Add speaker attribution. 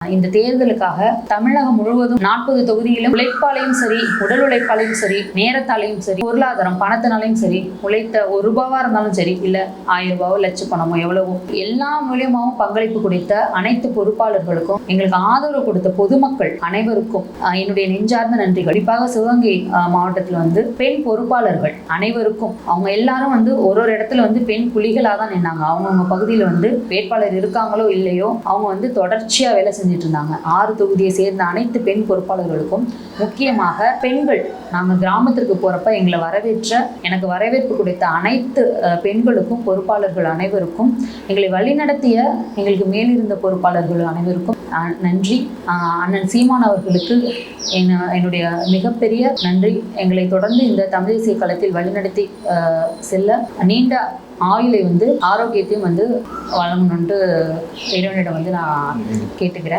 Speaker 1: இந்த தேர்தலுக்காக தமிழகம் முழுவதும் 40 தொகுதியிலும் உழைப்பாலையும் சரி, உடல் உழைப்பாலையும் சரி, நேரத்தாலையும் சரி, பொருளாதாரம் பணத்தினாலையும் சரி, உழைத்த ₹1 இருந்தாலும் சரி, இல்ல 1000 ரூபாவோ லட்ச பணமோ எவ்வளவோ எல்லா மூலியமாவும் பங்களிப்பு கொடுத்த அனைத்து பொறுப்பாளர்களுக்கும், எங்களுக்கு ஆதரவு கொடுத்த பொதுமக்கள் அனைவருக்கும் என்னுடைய நெஞ்சார்ந்த நன்றிகள். குறிப்பாக சிவகங்கை மாவட்டத்தில் பெண் பொறுப்பாளர்கள் அனைவருக்கும், அவங்க எல்லாரும் ஒரு இடத்துல பெண் புலிகளாக தான் நின்னாங்க. அவங்கவுங்க பகுதியில் வேட்பாளர் இருக்காங்களோ இல்லையோ, அவங்க தொடர்ச்சியா வேலை செஞ்சுட்டு இருந்தாங்க. 6 தொகுதியை சேர்ந்த அனைத்து பெண் பொறுப்பாளர்களுக்கும், முக்கியமாக பெண்கள், நாங்கள் கிராமத்திற்கு போறப்ப எங்களை எனக்கு வரவேற்பு கொடுத்த அனைத்து பெண்களுக்கும், பொறுப்பாளர்கள் அனைவருக்கும், எங்களை வழிநடத்திய எங்களுக்கு மேலிருந்த பொறுப்பாளர்கள் அனைவருக்கும் நன்றி. அண்ணன் சீமான் அவர்களுக்கு என்னுடைய மிகப்பெரிய நன்றி. எங்களை தொடர்ந்து இந்த தமிழ் தேசிய களத்தில் வழிநடத்தி செல்ல நீண்ட ஆயுளை ஆரோக்கியத்தையும் வழங்கணுன்ட்டு இறைவனிடம் நான் கேட்டுக்கிறேன்.